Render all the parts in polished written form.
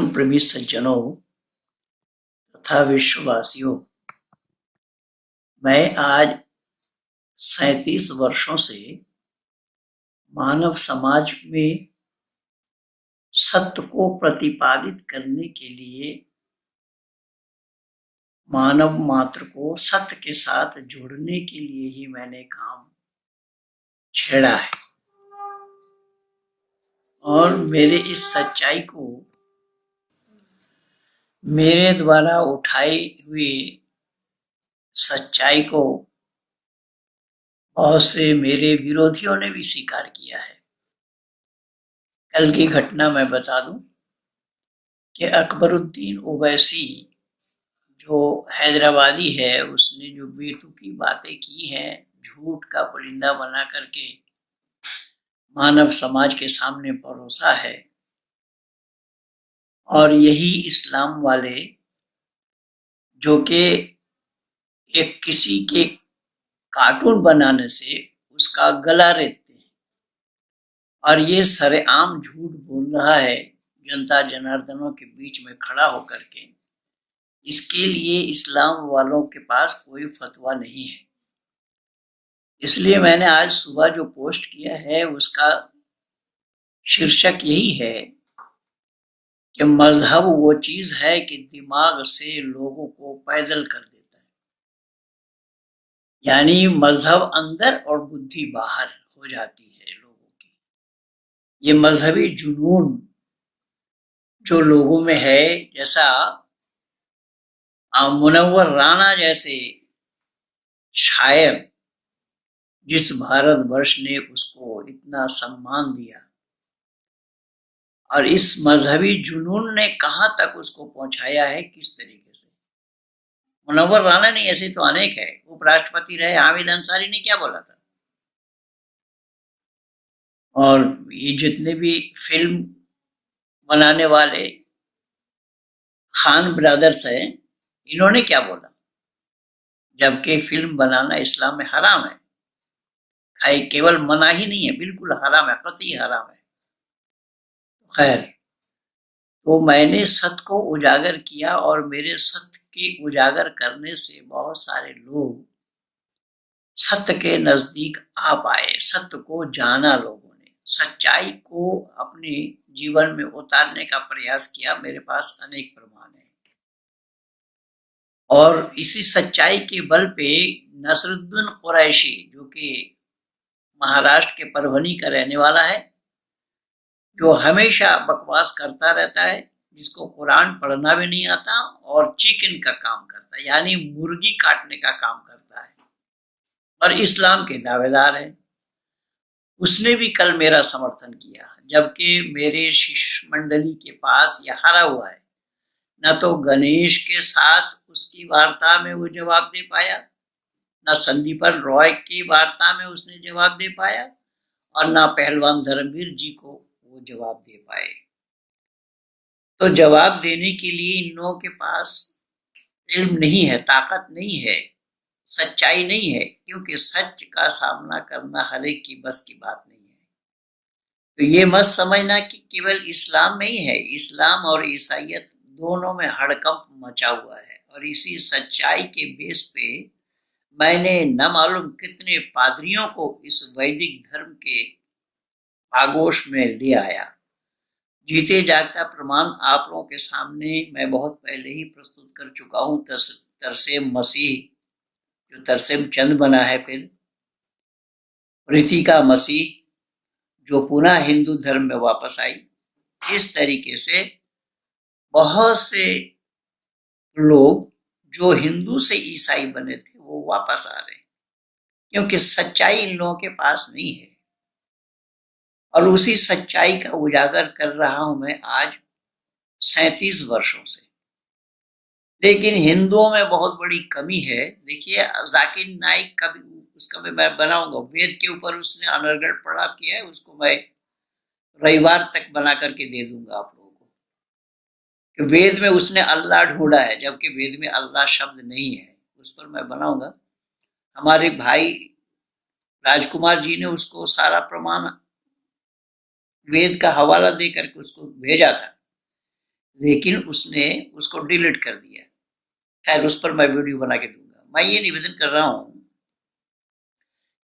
परम प्रेमी सज्जनों तथा विश्ववासियों, मैं आज 37 वर्षों से मानव समाज में सत्य को प्रतिपादित करने के लिए मानव मात्र को सत्य के साथ जोड़ने के लिए ही मैंने काम छेड़ा है। और मेरे इस सच्चाई को, मेरे द्वारा उठाई हुई सच्चाई को बहुत से मेरे विरोधियों ने भी स्वीकार किया है। कल की घटना मैं बता दूं कि अकबरुद्दीन ओवैसी जो हैदराबादी है, उसने जो बेतुकी बातें की हैं, झूठ का पुलिंदा बना करके मानव समाज के सामने परोसा है, और यही इस्लाम वाले जो कि एक किसी के कार्टून बनाने से उसका गला रेतते हैं, और ये सरेआम झूठ बोल रहा है जनता जनार्दनों के बीच में खड़ा होकर के। इसके लिए इस्लाम वालों के पास कोई फतवा नहीं है। इसलिए मैंने आज सुबह जो पोस्ट किया है उसका शीर्षक यही है कि मजहब वो चीज है कि दिमाग से लोगों को पैदल कर देता है। यानी मजहब अंदर और बुद्धि बाहर हो जाती है लोगों की। ये मजहबी जुनून जो लोगों में है, जैसा मुनव्वर राणा जैसे शायर, जिस भारतवर्ष ने उसको इतना सम्मान दिया, और इस मजहबी जुनून ने कहां तक उसको पहुंचाया है, किस तरीके से। मुनव्वर राणा नहीं, ऐसे तो अनेक है। उपराष्ट्रपति रहे हामिद अंसारी ने क्या बोला था, और ये जितने भी फिल्म बनाने वाले खान ब्रदर्स हैं, इन्होंने क्या बोला, जबकि फिल्म बनाना इस्लाम में हराम है। केवल मना ही नहीं है, बिल्कुल हराम है, कतई हराम है। खैर, तो मैंने सत्य को उजागर किया, और मेरे सत्य के उजागर करने से बहुत सारे लोग सत्य के नजदीक आ पाए, सत्य को जाना, लोगों ने सच्चाई को अपने जीवन में उतारने का प्रयास किया। मेरे पास अनेक प्रमाण हैं, और इसी सच्चाई के बल पे नसरुद्दीन कुरैशी, जो कि महाराष्ट्र के परभनी का रहने वाला है, जो हमेशा बकवास करता रहता है, जिसको कुरान पढ़ना भी नहीं आता, और चिकन का काम करता है, यानी मुर्गी काटने का काम करता है, और इस्लाम के दावेदार है। उसने भी कल मेरा समर्थन किया, जबकि मेरे शिष्य मंडली के पास यह हारा हुआ है। न तो गणेश के साथ उसकी वार्ता में वो जवाब दे पाया, न संदीपन रॉय की वार्ता में उसने जवाब दे पाया, और न पहलवान धर्मवीर जी को वो जवाब दे पाए। तो जवाब देने के लिए इन लोगों के पास इल्म नहीं है, ताकत नहीं है, सच्चाई नहीं है, क्योंकि सच का सामना करना हर एक की बस की बात नहीं है। तो ये मत समझना कि केवल इस्लाम में ही है, इस्लाम और ईसाइयत दोनों में हड़कंप मचा हुआ है। और इसी सच्चाई के बेस पे मैंने न मालूम कितने पादरियों को इस वैदिक धर्म के आगोश में ले आया। जीते जागता प्रमाण आप लोगों के सामने मैं बहुत पहले ही प्रस्तुत कर चुका हूँ। तरसेम मसीह, जो तरसेम चंद बना है, फिर ऋतिका मसीह जो पुनः हिंदू धर्म में वापस आई। इस तरीके से बहुत से लोग जो हिंदू से ईसाई बने थे वो वापस आ रहे हैं, क्योंकि सच्चाई इन लोगों के पास नहीं है। और उसी सच्चाई का उजागर कर रहा हूं मैं आज 37 वर्षों से। लेकिन हिंदुओं में बहुत बड़ी कमी है। देखिए, जाकिर नाइक का भी, उसका भी मैं बनाऊंगा, वेद के ऊपर उसने अनर्गल पढ़ा किया है, उसको मैं रविवार तक बना करके दे दूंगा आप लोगों को, कि वेद में उसने अल्लाह ढूंढा है, जबकि वेद में अल्लाह शब्द नहीं है। उस पर मैं बनाऊंगा। हमारे भाई राजकुमार जी ने उसको सारा प्रमाण वेद का हवाला दे करके उसको भेजा था, लेकिन उसने उसको डिलीट कर दिया। खैर, उस पर मैं वीडियो बना के दूंगा। मैं ये निवेदन कर रहा हूं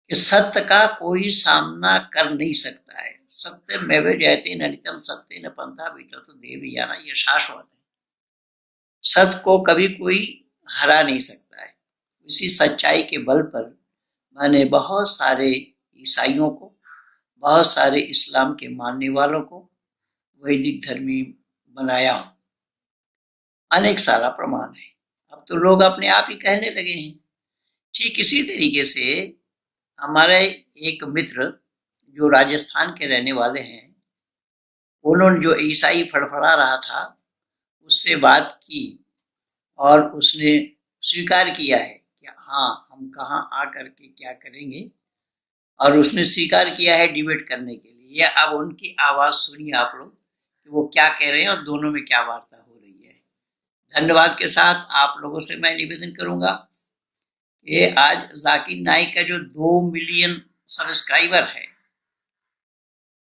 कि सत्य का कोई सामना कर नहीं सकता है। सत्यमेव जयते ननितम सत्येन पंथा विततो देवयाना, ये शाश्वत है। सत्य को कभी कोई हरा नहीं सकता है। इसी सच्चाई के बल पर मैंने बहुत सारे ईसाइयों को, बहुत सारे इस्लाम के मानने वालों को वैदिक धर्मी बनाया हूं। अनेक सारा प्रमाण है। अब तो लोग अपने आप ही कहने लगे हैं। ठीक इसी तरीके से हमारे एक मित्र जो राजस्थान के रहने वाले हैं, उन्होंने जो ईसाई फड़फड़ा रहा था उससे बात की और उसने स्वीकार किया है कि हाँ, हम कहाँ आकर के क्या करेंगे, और उसने स्वीकार किया है डिबेट करने के लिए। अब उनकी आवाज़ सुनिए आप लोग कि वो क्या कह रहे हैं और दोनों में क्या वार्ता हो रही है। धन्यवाद के साथ आप लोगों से मैं निवेदन करूंगा कि आज जाकिर नाइक का जो 2 मिलियन सब्सक्राइबर है,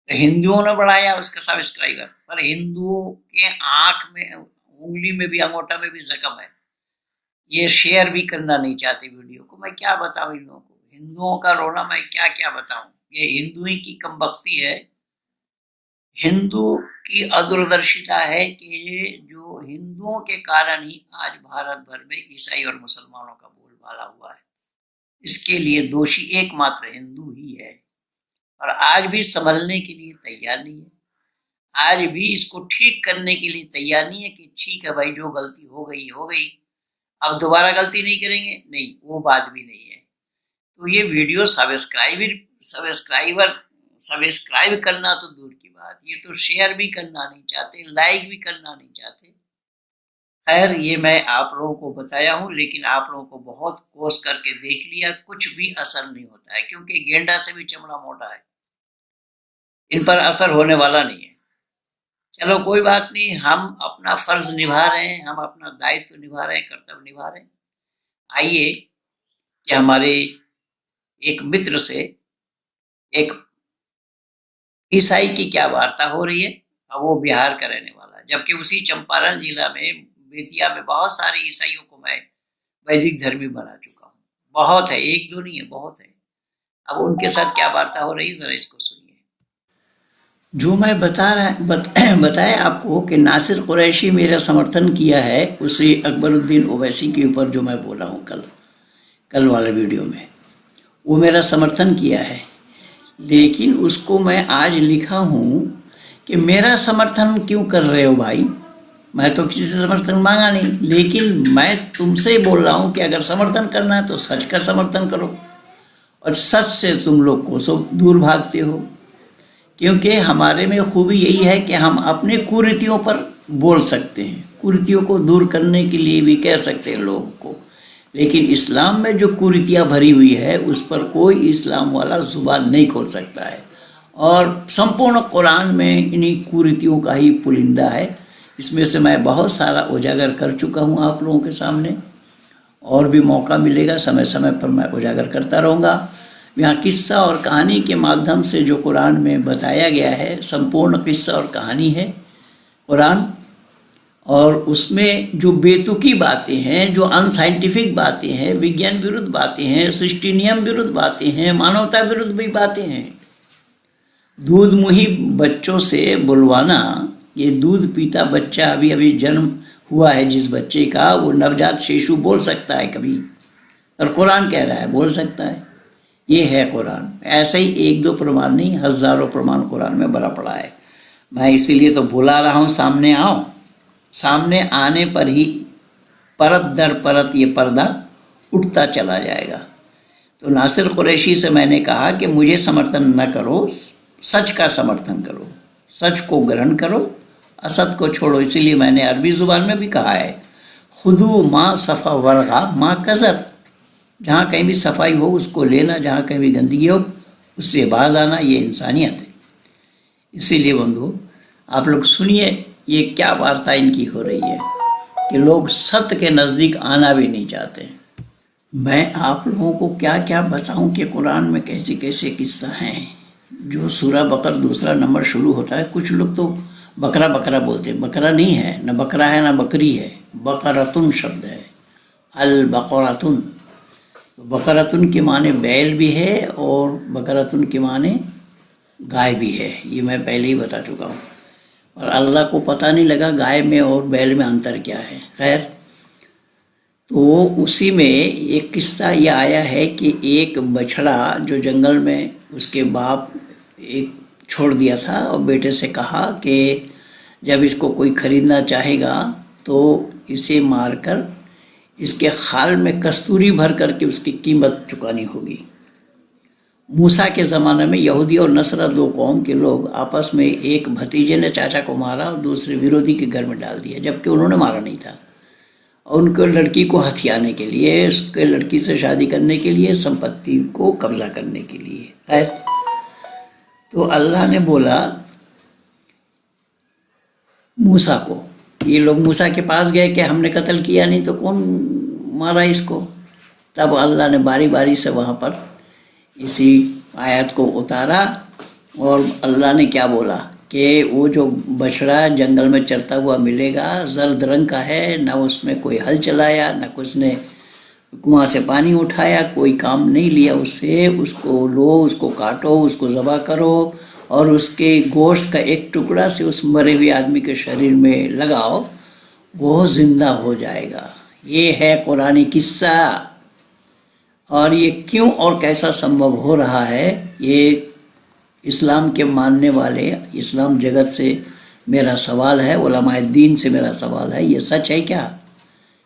तो हिंदुओं ने बढ़ाया उसका सब्सक्राइबर, पर हिंदुओं के आंख में, उंगली में भी, अंगूठा में भी जख्म है। ये शेयर भी करना नहीं चाहते वीडियो को। मैं क्या बताऊं इन लोगों को, हिंदुओं का रोना मैं क्या क्या बताऊं। ये हिंदू ही की कमबख्ती है, हिंदू की अदूरदर्शिता है कि जो हिंदुओं के कारण ही आज भारत भर में ईसाई और मुसलमानों का बोलबाला हुआ है। इसके लिए दोषी एकमात्र हिंदू ही है, और आज भी संभलने के लिए तैयार नहीं है। आज भी इसको ठीक करने के लिए तैयार नहीं है कि ठीक है भाई, जो गलती हो गई हो गई, अब दोबारा गलती नहीं करेंगे। नहीं, वो बात भी नहीं है। तो ये वीडियो सब्सक्राइब करना तो दूर की बात, ये तो शेयर भी करना नहीं चाहते, लाइक भी करना नहीं चाहते। खैर, ये मैं आप लोगों को बताया हूँ, लेकिन आप लोगों को बहुत कोस करके देख लिया, कुछ भी असर नहीं होता है, क्योंकि गेंडा से भी चमड़ा मोटा है, इन पर असर होने वाला नहीं है। चलो कोई बात नहीं, हम अपना फर्ज निभा रहे हैं, हम अपना दायित्व निभा रहे हैं, कर्तव्य निभा रहे हैं। आइए कि हमारे एक मित्र से एक ईसाई की क्या वार्ता हो रही है। अब वो बिहार का रहने वाला है, जबकि उसी चंपारण जिला में बेतिया में बहुत सारे ईसाइयों को मैं वैदिक धर्मी बना चुका हूँ। बहुत है, एक दो नहीं है, बहुत है। अब उनके साथ क्या वार्ता हो रही है, जरा इसको सुनिए। जो मैं बताया आपको कि नासिर कुरैशी मेरा समर्थन किया है, उसी अकबरुद्दीन ओवैसी के ऊपर जो मैं बोला हूँ कल वाले वीडियो में, वो मेरा समर्थन किया है। लेकिन उसको मैं आज लिखा हूँ कि मेरा समर्थन क्यों कर रहे हो भाई, मैं तो किसी से समर्थन मांगा नहीं। लेकिन मैं तुमसे बोल रहा हूँ कि अगर समर्थन करना है तो सच का समर्थन करो, और सच से तुम लोग को सब दूर भागते हो। क्योंकि हमारे में खूबी यही है कि हम अपने कुरीतियों पर बोल सकते हैं, कुरीतियों को दूर करने के लिए भी कह सकते हैं लोगों को। लेकिन इस्लाम में जो कुरीतियाँ भरी हुई है, उस पर कोई इस्लाम वाला जुबान नहीं खोल सकता है, और संपूर्ण कुरान में इन्हीं कुरीतियों का ही पुलिंदा है। इसमें से मैं बहुत सारा उजागर कर चुका हूँ आप लोगों के सामने, और भी मौका मिलेगा समय समय पर मैं उजागर करता रहूँगा। यहाँ किस्सा और कहानी के माध्यम से जो कुरान में बताया गया है, संपूर्ण किस्सा और कहानी है कुरान, और उसमें जो बेतुकी बातें हैं, जो अनसाइंटिफिक बातें हैं, विज्ञान विरुद्ध बातें हैं, सृष्टि नियम विरुद्ध बातें हैं, मानवता विरुद्ध भी बातें हैं। दूध मुही बच्चों से बुलवाना, ये दूध पीता बच्चा अभी अभी जन्म हुआ है जिस बच्चे का, वो नवजात शिशु बोल सकता है कभी, और कुरान कह रहा है बोल सकता है। ये है कुरान। ऐसे ही एक दो प्रमाण नहीं, हजारों प्रमाण कुरान में भरा पड़ा है। मैं इसीलिए तो बुला रहा हूँ, सामने आओ। सामने आने पर ही परत दर परत ये पर्दा उठता चला जाएगा। तो नासिर कुरैशी से मैंने कहा कि मुझे समर्थन न करो, सच का समर्थन करो, सच को ग्रहण करो, असत को छोड़ो। इसीलिए मैंने अरबी ज़ुबान में भी कहा है, खुदू माँ सफ़ा वर्गा माँ कज़र, जहाँ कहीं भी सफाई हो उसको लेना, जहाँ कहीं भी गंदगी हो उससे बाज आना, ये इंसानियत है। इसीलिए बंधु, आप लोग सुनिए ये क्या वार्ता इनकी हो रही है कि लोग सत्य के नज़दीक आना भी नहीं चाहते। मैं आप लोगों को क्या क्या बताऊं कि कुरान में कैसे कैसे किस्सा हैं। जो सूरह बकर दूसरा नंबर शुरू होता है, कुछ लोग तो बकरा बकरा बोलते हैं, बकरा नहीं है, न बकरा है न बकरी है, बकरतुन शब्द है, अल बकरतुन। बकरतुन के माने बैल भी है और बकरतुन के माने गाय भी है, ये मैं पहले ही बता चुका हूँ। और अल्लाह को पता नहीं लगा गाय में और बैल में अंतर क्या है। खैर, तो उसी में एक किस्सा ये आया है कि एक बछड़ा जो जंगल में उसके बाप एक छोड़ दिया था और बेटे से कहा कि जब इसको कोई खरीदना चाहेगा तो इसे मारकर इसके खाल में कस्तूरी भर करके उसकी कीमत चुकानी होगी। मूसा के ज़माने में यहूदी और नसरा दो कौम के लोग आपस में, एक भतीजे ने चाचा को मारा और दूसरे विरोधी के घर में डाल दिया, जबकि उन्होंने मारा नहीं था। और उनको लड़की को हथियाने के लिए, उसके लड़की से शादी करने के लिए, संपत्ति को कब्जा करने के लिए। खैर, तो अल्लाह ने बोला मूसा को, ये लोग मूसा के पास गए कि हमने कत्ल किया नहीं तो कौन मारा इसको। तब अल्लाह ने बारी बारी से वहाँ पर इसी आयत को उतारा और अल्लाह ने क्या बोला कि वो जो बछड़ा जंगल में चरता हुआ मिलेगा, जर्द रंग का है, ना उसमें कोई हल चलाया, ना उसने कुआं से पानी उठाया, कोई काम नहीं लिया उससे, उसको लो, उसको काटो, उसको ज़बह करो और उसके गोश्त का एक टुकड़ा से उस मरे हुए आदमी के शरीर में लगाओ, वो ज़िंदा हो जाएगा। ये है कुरानी किस्सा। और ये क्यों और कैसा संभव हो रहा है, ये इस्लाम के मानने वाले, इस्लाम जगत से मेरा सवाल है, उलमाए दीन से मेरा सवाल है, ये सच है क्या?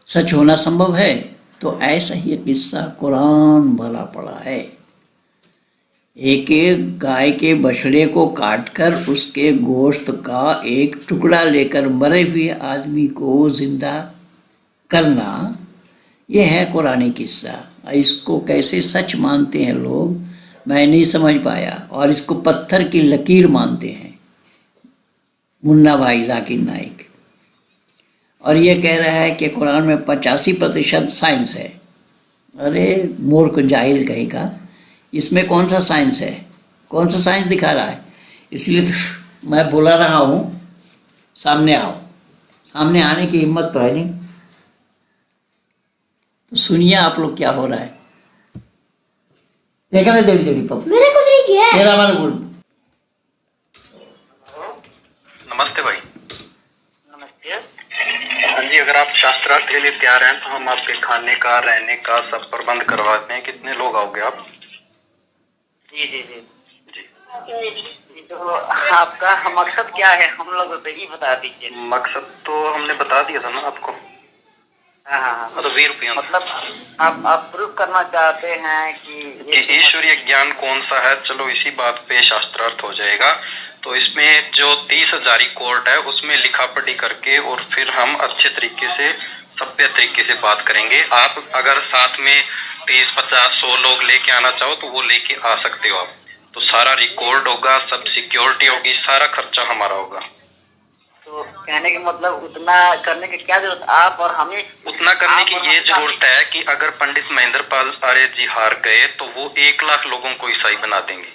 सच होना संभव है? तो ऐसा ही किस्सा कुरान भरा पड़ा है। एक गाय के बछड़े को काटकर उसके गोश्त का एक टुकड़ा लेकर मरे हुए आदमी को जिंदा करना, ये है कुरानी किस्सा। इसको कैसे सच मानते हैं लोग, मैं नहीं समझ पाया। और इसको पत्थर की लकीर मानते हैं मुन्ना भाई जाकिर नाइक। और ये कह रहा है कि कुरान में 85% साइंस है। अरे मूर्ख जाहिल कहीं का, इसमें कौन सा साइंस है? कौन सा साइंस दिखा रहा है? इसलिए तो मैं बुला रहा हूँ, सामने आओ। सामने आने की हिम्मत तो है नहीं। तो सुनिए आप लोग क्या हो रहा है। देखा ना देवी देवी पप, मैंने कुछ नहीं किया है। तेरा मन बोल। नमस्ते भाई। नमस्ते। हाँ जी, अगर आप शास्त्रार्थ के लिए तैयार हैं तो हम आपके खाने का, रहने का सब प्रबंध करवाते हैं। कितने लोग आओगे आप? जी जी जी जी। तो आपका मकसद क्या है, हम लोग तो ये बता दीजिए। मकसद तो हमने बता दिया था ना आपको। हाँ हाँ, तो 20 रुपये मतलब आप प्रूव करना चाहते हैं कि ईश्वरीय ज्ञान कौन सा है। चलो इसी बात पे शास्त्रार्थ हो जाएगा। तो इसमें जो 30,000 कोर्ट है उसमें लिखा पढ़ी करके और फिर हम अच्छे तरीके से, सभ्य तरीके से बात करेंगे। आप अगर साथ में 30, 50, 100 लोग लेके आना चाहो तो वो लेके आ सकते हो आप। तो सारा रिकॉर्ड होगा, सब सिक्योरिटी होगी, सारा खर्चा हमारा होगा। तो कहने के मतलब उतना करने की क्या जरूरत, आप और हमें उतना करने की ये जरूरत है कि अगर पंडित महेंद्र पाल आर्य जी हार गए तो वो 1 लाख लोगों को ईसाई बना देंगे।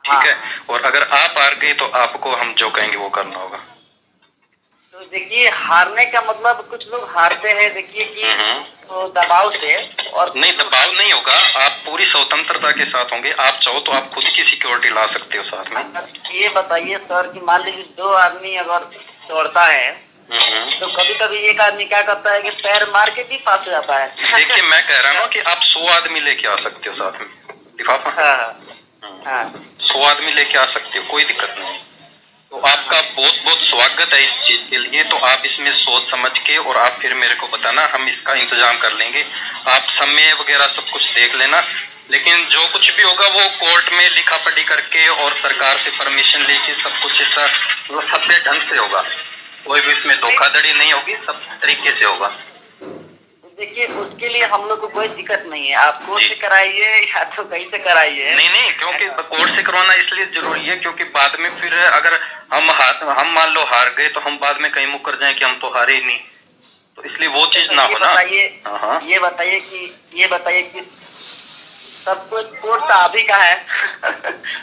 ठीक है। और अगर आप हार गए तो आपको हम जो कहेंगे वो करना होगा। तो देखिए, हारने का मतलब कुछ लोग हारते हैं, देखिए कि तो दबाव से, और नहीं, दबाव नहीं होगा। आप पूरी स्वतंत्रता के साथ होंगे। आप चाहो तो आप खुद की सिक्योरिटी ला सकते हो साथ में। ये बताइए सर कि मान लीजिए 2 आदमी अगर दौड़ता है तो कभी कभी एक आदमी क्या करता है कि पैर मार के भी पास हो जाता है। देखिए, मैं कह रहा हूँ कि आप 100 आदमी लेके आ सकते हो साथ में, लिफाफा। हाँ, 100 आदमी लेके आ सकते हो, कोई दिक्कत नहीं। तो आपका बहुत बहुत स्वागत है इस चीज के लिए। तो आप इसमें सोच समझ के और आप फिर मेरे को बताना, हम इसका इंतजाम कर लेंगे। आप समय वगैरह सब कुछ देख लेना, लेकिन जो कुछ भी होगा वो कोर्ट में लिखा पढ़ी करके और सरकार से परमिशन लेके सब कुछ ऐसा सभ्य ढंग से होगा। कोई भी इसमें धोखाधड़ी नहीं होगी, सब तरीके से होगा। देखिए, उसके लिए हम लोग को कोई दिक्कत नहीं है। आप कोर्ट से कराइए या तो कहीं से कराइए। नहीं, क्योंकि कोर्ट से करवाना इसलिए जरूरी है क्योंकि बाद में फिर अगर हम मान लो हार गए तो हम बाद में कहीं मुकर जाएं कि हम तो हारे ही नहीं। तो इसलिए वो चीज ना हो ना। ये बताइए कि सब कुछ कोर्स तो आप ही का है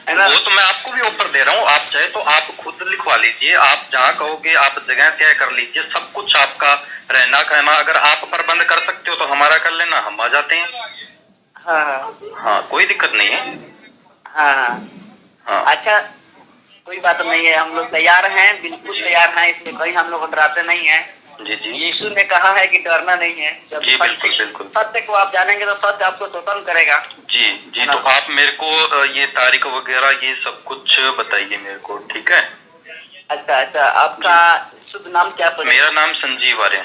है ना? वो तो मैं आपको भी ऑफर दे रहा हूँ, आप चाहे तो आप खुद लिखवा लीजिए, आप जहाँ कहोगे आप जगह तय कर लीजिए, सब कुछ आपका, रहना खाना अगर आप प्रबंध कर सकते हो तो हमारा कर लेना, हम आ जाते हैं। हाँ हाँ कोई दिक्कत नहीं है। हाँ हाँ। हाँ अच्छा, कोई बात नहीं है, हम लोग तैयार हैं, बिल्कुल तैयार हैं, इसमें कहीं हम लोग डराते नहीं हैं। जी जी यीशु ने कहा है कि डरना नहीं है। जब जी, बिल्कुल बिल्कुल। सत्य को आप जानेंगे तो सत्य आपको स्वतंत्र करेगा। जी जी, तो आप मेरे को ये तारीख वगैरह ये सब कुछ बताइए मेरे को, ठीक है? अच्छा अच्छा, आपका शुभ नाम क्या पड़ेगा? मेरा नाम संजीव आर्य।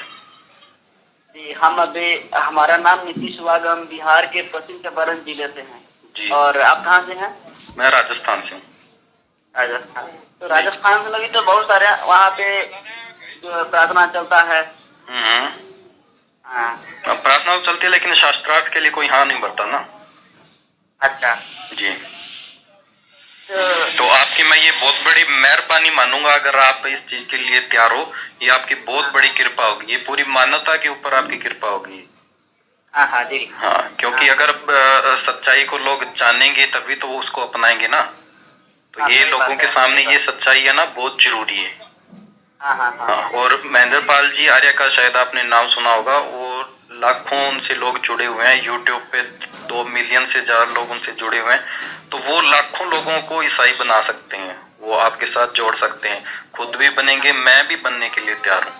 जी, हम अभी, हमारा नाम नीतीश वाघ, हम बिहार के पश्चिम चंपारण जिले से हैं। जी। और आप कहाँ से हैं? मैं राजस्थान से हूँ। राजस्थान। तो राजस्थान में भी तो बहुत सारे वहाँ पे जो प्रार्थना चलता है। हाँ। अब प्रार्थना तो चलती है लेकिन शास्त्रार्थ के लिए कोई हाँ नहीं भरता ना। अच्छा जी, तो आपकी मैं ये बहुत बड़ी मेहरबानी मानूंगा अगर आप इस चीज के लिए तैयार हो, ये आपकी बहुत बड़ी कृपा होगी, ये पूरी मानवता के ऊपर आपकी कृपा होगी। हाँ हाँ जी। हाँ, क्योंकि अगर सच्चाई को लोग जानेंगे तभी तो वो उसको अपनाएंगे ना, तो हाँ, ये सही लोगों बात के है। सामने ये सच्चाई है ना, बहुत जरूरी है। हाँ हाँ हाँ। हाँ, और महेंद्र पाल जी आर्य का शायद आपने नाम सुना होगा, वो लाखों उनसे लोग जुड़े हुए हैं, यूट्यूब पे 2 मिलियन से ज्यादा लोग उनसे जुड़े हुए हैं, तो वो लाखों लोगों को ईसाई बना सकते हैं, वो आपके साथ जोड़ सकते हैं, खुद भी बनेंगे, मैं भी बनने के लिए तैयार हूँ।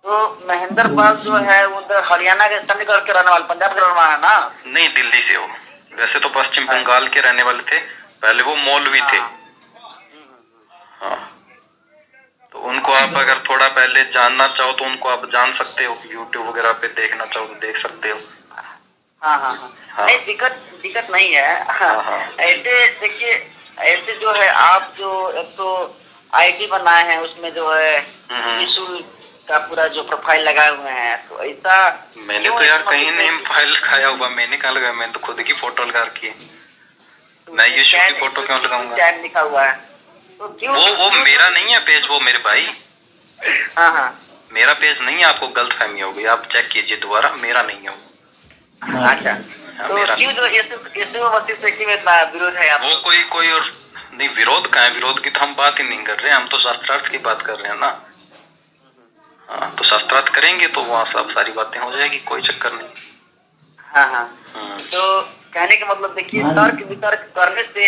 तो महेंद्र पाल जो है वो उधर हरियाणा के चंडीगढ़ के रहने वाले, पंजाब के रहने वाला है ना? नहीं, दिल्ली से हो, वैसे तो पश्चिम बंगाल के रहने वाले थे, पहले वो मौलवी थे। हाँ, तो उनको आप अगर थोड़ा पहले जानना चाहो तो उनको आप जान सकते हो, यूट्यूब वगैरह पे देखना चाहो तो देख सकते हो। हाँ हाँ हाँ। नहीं, दिक्कत नहीं है। हाँ। ऐसे देखिए, ऐसे जो है आप जो एक तो आईडी बनाए हैं उसमें जो है यीशु का पूरा जो प्रोफाइल लगाए हुए हैं, तो ऐसा मैंने तो यार कहीं नेम फाइल लगाया हुआ, मैंने कहाँ लगाया, मैंने तो खुद की फोटो लगा रखी है, मैं यीशु की फोटो क्यों लगाऊंगा? चैन लिखा हुआ है तो क्यों? वो मेरा नहीं है पेज, वो मेरे भाई। हाँ हाँ, मेरा पेज नहीं है, आपको गलतफहमी हो गई, आप चेक कीजिए दोबारा, मेरा नहीं है वो। अच्छा। तो क्यों जो यीशु मसीह से क्यों इतना विरोध है आपको? वो कोई और नहीं, विरोध का है, विरोध की तो हम बात ही नहीं कर रहे, हम तो शास्त्रार्थ की बात कर रहे हैं ना। हाँ, तो शास्त्रार्थ करेंगे तो वहाँ सब सारी बातें हो जाएगी, कोई चक्कर नहीं। हाँ हाँ। तो कहने का मतलब देखिए, तर्क वितर्क करने से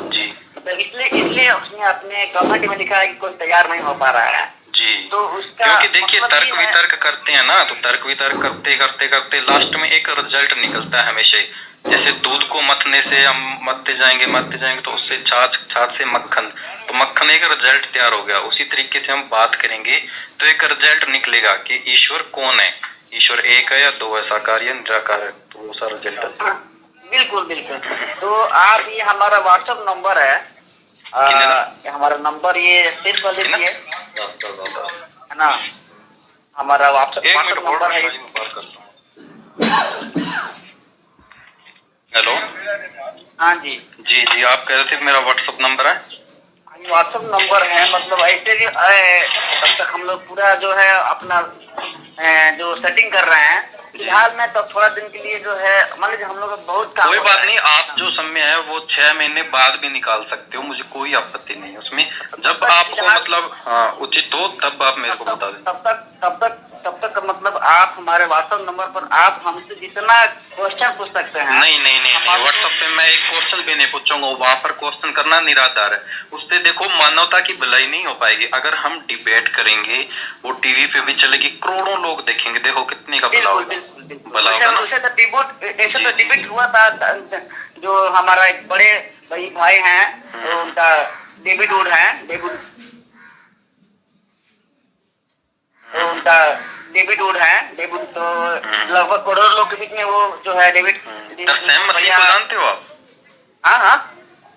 जी मतलब इसलिए उसने अपने कमेंट में लिखा है कि कोई तैयार नहीं हो पा रहा है जी, तो उसका क्योंकि देखिए मतलब तर्क ये है। वितर्क करते हैं ना, तो तर्क वितर्क करते करते करते लास्ट में एक रिजल्ट निकलता है हमेशा ही। जैसे दूध को मथने से हम मथते जाएंगे तो उससे छाछ से मक्खन, तो मक्खन एक रिजल्ट तैयार हो गया। उसी तरीके से हम बात करेंगे तो एक रिजल्ट निकलेगा कि ईश्वर कौन है, ईश्वर एक है या दो है, साकार या निराकार है, तो वो सारा रिजल्ट है। बिल्कुल बिल्कुल। तो आप, ये हमारा व्हाट्सएप नंबर है, हमारा नंबर ये सेव कर लीजिए, है ना? हमारा व्हाट्सएप नंबर है। हेलो, हाँ जी जी जी, आप कह रहे थे मेरा व्हाट्सएप नंबर है? व्हाट्सएप नंबर है, मतलब ऐसे भी तब तक हम लोग पूरा जो है अपना जो सेटिंग कर रहे हैं फिलहाल में, तो थोड़ा दिन के लिए जो है मान लीजिए हम लोग बहुत काम कोई बात नहीं, आप जो समय है वो 6 महीने बाद भी निकाल सकते हो, मुझे कोई आपत्ति नहीं है उसमें, जब आपको मतलब उचित हो तब आप मेरे को बता दें। तब तक मतलब आप हमारे व्हाट्सएप नंबर पर आप हमसे जितना क्वेश्चन पूछ सकते हैं। नहीं, व्हाट्सएप पे मैं एक क्वेश्चन भी नहीं पूछूंगा, वहाँ पर क्वेश्चन करना निराधार है, उससे देखो मानवता की भलाई नहीं हो पाएगी। अगर हम डिबेट करेंगे वो टीवी पे भी चलेगी, करोड़ों लोग देखेंगे, देखो कितने का भला होगा ना। ऐसे तो डिबेट हुआ था, जो हमारा एक बड़े भाई हैं, तो उनका डेविड वुड है, डेविड तो लगभग करोड़ों लोग के बीच में वो जो है डेविड। तरसेम मसीह को जानते हो आप? हाँ हाँ,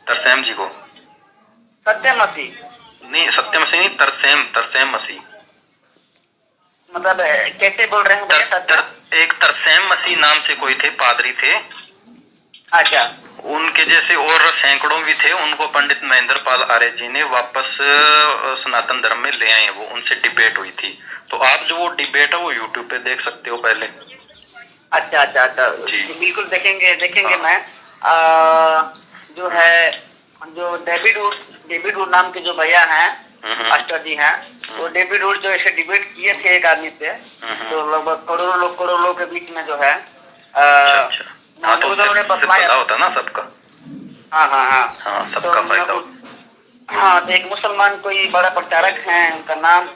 तरसेम जी को? सत्यम मसीह नहीं, सत्यम मसीह नहीं, तरसेम मसीह। मतलब कैसे बोल रहे हैं? एक तरसेम मसीह नाम से कोई थे, पादरी थे। अच्छा। उनके जैसे और सैकड़ों भी थे, उनको पंडित महेंद्र पाल आर्य जी ने वापस सनातन धर्म में ले आए, वो उनसे डिबेट हुई थी। तो आप जो वो डिबेट है वो यूट्यूब पे देख सकते हो पहले। अच्छा अच्छा अच्छा, जी। बिल्कुल देखेंगे देखेंगे। हाँ। मैं जो है, जो डेविड वुड नाम के जो भैया हैं, मास्टर जी हैं, तो डेविड वुड जो ऐसे डिबेट किए थे एक आदमी से, तो लगभग करोड़ों लोग के बीच में जो है अच्छा अच्छा। हाँ, तो उन्होंने उससे बतलाया। भला होता ना सबका। हाँ हाँ हाँ। हाँ, तो सबका फायदा होता। हाँ, तो एक मुसलमान कोई बड़ा प्रचारक हैं, उनका नाम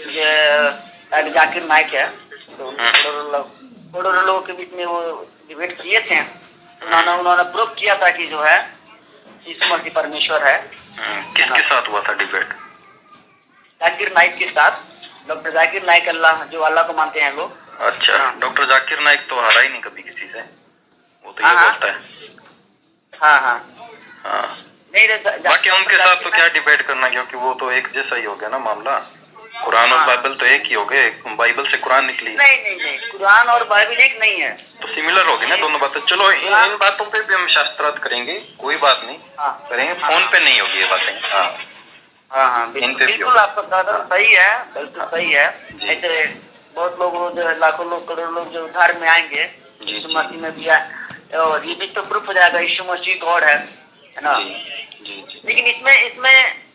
ये जाकिर नाइक है। तो करोड़ों लोगों के बीच में वो डिबेट किए थे। उन्होंने प्रूव किया था कि जो है यीशु मसीह परमेश्वर है। किसके साथ हुआ था डिबेट? जाकिर नाइक के साथ, डॉक्टर जाकिर नाइक, अल्लाह जो अल्लाह को मानते हैं लोग। अच्छा, हाँ। डॉक्टर जाकिर नाइक तो हारा ही नहीं कभी किसी से, वो तो ये हाँ, बोलता है। हाँ हाँ। हाँ, नहीं बाकी उनके साथ तो क्या डिबेट करना, क्योंकि वो तो एक जैसा ही हो गया ना मामला। कुरान और बाइबल तो एक ही हो गए, बाइबल से कुरान निकली। नहीं नहीं नहीं, कुरान और बाइबल एक नहीं है, तो सिमिलर होगी ना दोनों बातें। चलो इन बातों पे भी हम शास्त्रार्थ करेंगे, कोई बात नहीं। हाँ। करेंगे, फोन पे नहीं होगी ये बातें। हाँ हाँ हाँ, बिल्कुल आपका कदम सही है, बिल्कुल सही है। ऐसे बहुत लोग जो है, लाखों लोग, करोड़ों लोग जो उद्धार में आएंगे, यीशु मसीह में भी आए, और ये भी तो प्रूफ हो जाएगा यीशु मसीह गॉड है ना। लेकिन इसमें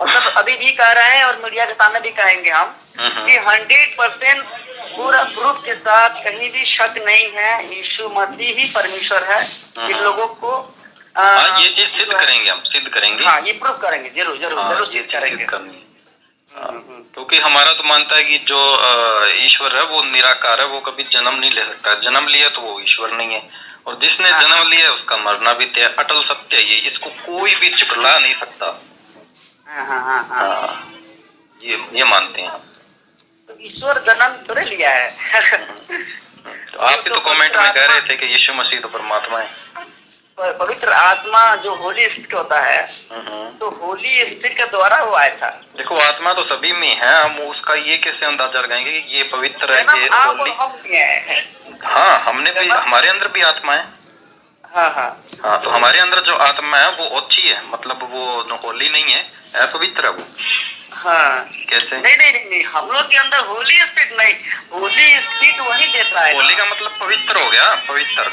मतलब अभी भी कह रहे हैं और मीडिया के सामने भी कहेंगे हम कि 100% पूरा प्रूफ के साथ, कहीं भी शक नहीं है, यीशु मसीह ही परमेश्वर है। इन लोगों को ये चीज सिद्ध करेंगे, हम सिद्ध करेंगे। हाँ, ये प्रूफ करेंगे, जरूर जरूर जरूर ये सिद्ध करेंगे। क्योंकि हमारा तो मानता है कि जो ईश्वर है वो निराकार है, वो कभी जन्म नहीं ले सकता। जन्म लिया तो वो ईश्वर नहीं है, और जिसने जन्म लिया उसका मरना भी तय, अटल सत्य है ये, इसको कोई भी झुठला नहीं सकता। ये मानते हैं। तो ईश्वर जन्म थोड़े लिया है। तो आप भी तो कमेंट में कह रहे थे कि यीशु मसीह तो परमात्मा है। पवित्र आत्मा जो होली स्पिरिट होता है, तो होली स्पिरिट के द्वारा वो आया था। देखो, आत्मा तो सभी में है, हम उसका ये कैसे अंदाजा लगाएंगे कि ये पवित्र है, ये होली। हाँ, हमने भी, हमारे अंदर भी आत्मा है। हाँ, तो हमारे अंदर जो आत्मा है वो अच्छी है, मतलब वो होली नहीं है, पवित्र है वो। हाँ, कैसे? नहीं, हम लोग के अंदर होली स्पिरिट नहीं, होली स्पिरिट वही देता है। होली का मतलब पवित्र हो गया, पवित्र।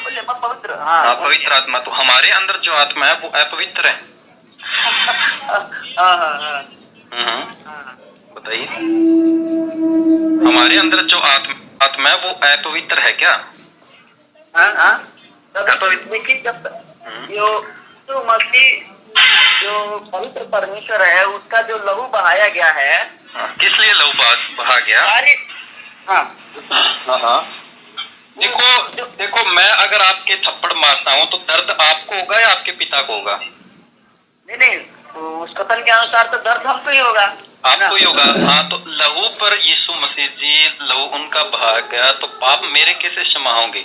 पवित्र, हाँ, पवित्र आत्मा। तो हमारे अंदर जो आत्मा है वो अपवित्र है। बताइए, हमारे अंदर जो आत्मा है वो अपवित्र है क्या? देखिए, जब जो मसीह जो पवित्र परमेश्वर है, उसका जो लहू बहाया गया है। किस लिए लहू बहा गया? देखो, मैं अगर आपके थप्पड़ मारता हूँ तो दर्द आपको होगा या आपके पिता को होगा? नहीं, तो उस कथन के अनुसार तो दर्द हमको ही होगा, आपको ही होगा। हाँ, तो लहू पर यीशु मसीह जी लहू उनका बहा गया, तो पाप मेरे कैसे क्षमा होंगे?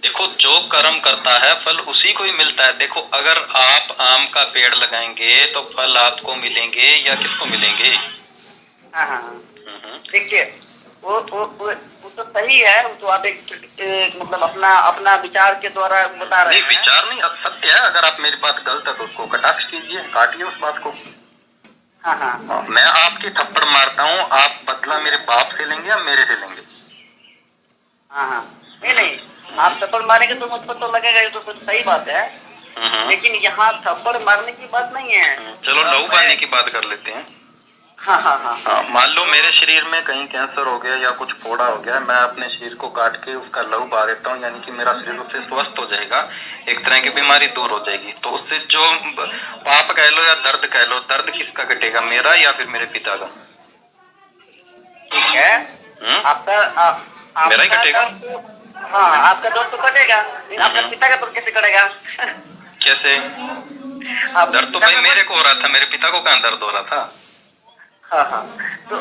देखो, जो कर्म करता है फल उसी को ही मिलता है। देखो, अगर आप आम का पेड़ लगाएंगे तो फल आपको मिलेंगे या किसको मिलेंगे? देखिए, वो तो सही है, वो तो आप एक मतलब अपना विचार के द्वारा बता रहे हैं। विचार नहीं, अब सत्य है। अगर आप मेरी बात गलत है तो उसको कटाक्ष कीजिए, काटिए उस बात को। मैं आपकी थप्पड़ मारता हूँ, आप बदला मेरे बाप से लेंगे या मेरे से लेंगे? नहीं, आप थप्पड़ मारेंगे तो मुझ पर तो लगेगा, ये तो फिर सही बात है। लेकिन यहाँ थप्पड़ मारने की बात नहीं है। चलो, लहू बहाने की बात कर लेते हैं। हाँ, मान लो मेरे शरीर में कहीं कैंसर हो गया या कुछ फोड़ा हो गया, मैं अपने शरीर को काट के उसका लहू बहा देता हूँ, यानी कि मेरा शरीर उससे स्वस्थ हो जाएगा, एक तरह की बीमारी दूर हो जाएगी। तो उससे जो पाप कह लो या दर्द कह लो, दर्द किसका कटेगा, मेरा या फिर मेरे पिता का? ठीक है, आपका मेरा ही कटेगा। हाँ, आपका दर्द तो कटेगा, आपका पिता का दर्द कैसे कटेगा? कैसे? दर्द तो भाई मेरे को हो रहा था, मेरे पिता को कहाँ दर्द हो रहा था? तो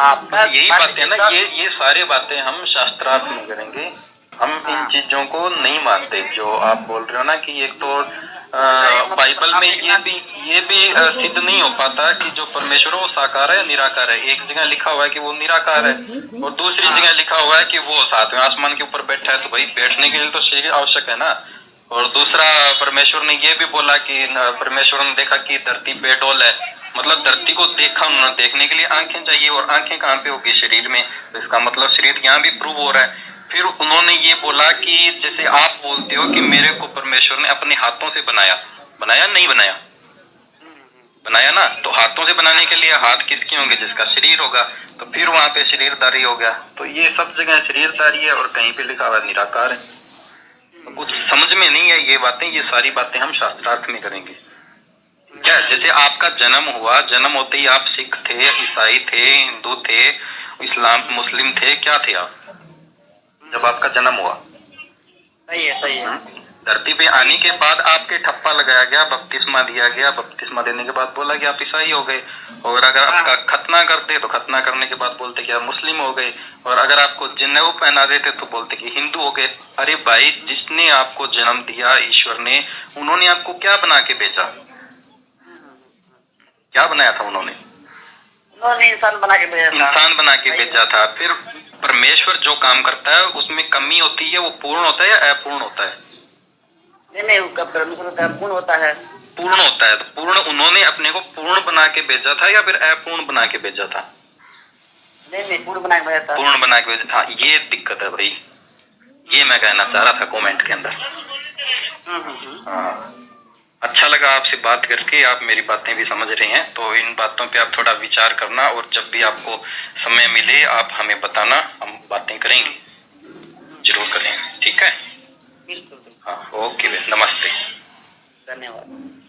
आपका यही बात है ना, ये सारी बातें हम शास्त्रार्थ नहीं करेंगे, हम इन चीजों को नहीं मानते जो आप बोल रहे हो ना, कि एक तो बाइबल में ये भी सिद्ध नहीं हो पाता कि जो परमेश्वर है वो साकार है या निराकार है। एक जगह लिखा हुआ है कि वो निराकार है, और दूसरी जगह लिखा हुआ है कि वो सातवें आसमान के ऊपर बैठा है। तो भाई, बैठने के लिए तो शरीर आवश्यक है ना। और दूसरा, परमेश्वर ने ये भी बोला कि परमेश्वर ने देखा कि धरती बेडौल है, मतलब धरती को देखा, उन्होंने देखने के लिए आंखें चाहिए, और आंखें कहाँ पे होगी? शरीर में। तो इसका मतलब शरीर यहाँ भी प्रूव हो रहा है। फिर उन्होंने ये बोला कि जैसे आप बोलते हो कि मेरे को परमेश्वर ने अपने हाथों से बनाया, बनाया नहीं बनाया, बनाया ना, तो हाथों से बनाने के लिए हाथ किसके होंगे? जिसका शरीर होगा। तो फिर वहां पे शरीरदारी हो गया। तो ये सब जगह शरीरदारी है और कहीं पे लिखा हुआ निराकार है। तो कुछ समझ में नहीं है ये बातें। ये सारी बातें हम शास्त्रार्थ में करेंगे। क्या जैसे आपका जन्म हुआ, जन्म होते ही आप सिख थे, ईसाई थे, हिंदू थे, इस्लाम मुस्लिम थे, क्या थे आप जब आपका जन्म हुआ? सही है, सही है। धरती पे आने के बाद आपके ठप्पा लगाया गया, बपतिस्मा दिया गया, बपतिस्मा देने के बाद बोला कि आप ईसाई हो गए। और अगर आपका खतना करते तो खतना करने के बाद बोलते कि आप मुस्लिम हो गए। और अगर आपको जनेऊ पहना देते तो बोलते कि हिंदू हो गए। अरे भाई, जिसने आपको जन्म दिया ईश्वर ने, उन्होंने आपको क्या बना के भेजा? क्या बनाया था उन्होंने? उन्होंने इंसान बना के भेजा था। इंसान बना के भेजा था। फिर परमेश्वर जो काम करता है उसमें कमी होती है, वो पूर्ण होता है या अपूर्ण होता है? नहीं, उसका परमेश्वर का पूर्ण होता है। पूर्ण होता है। तो पूर्ण, उन्होंने अपने को पूर्ण बना के भेजा था या फिर अपूर्ण बना के भेजा था? नहीं, पूर्ण बना के भेजा था। पूर्ण बना के भेजा। हाँ, ये दिक्कत है भाई। ये मैं कहना चाह रहा था कमेंट के अंदर। हाँ, अच्छा लगा आपसे बात करके। आप मेरी बातें भी समझ रहे हैं, तो इन बातों पे आप थोड़ा विचार करना और जब भी आपको समय मिले आप हमें बताना, हम बातें करेंगे, जरूर करें। ठीक है? बिल्कुल। हाँ, ओके, नमस्ते। धन्यवाद।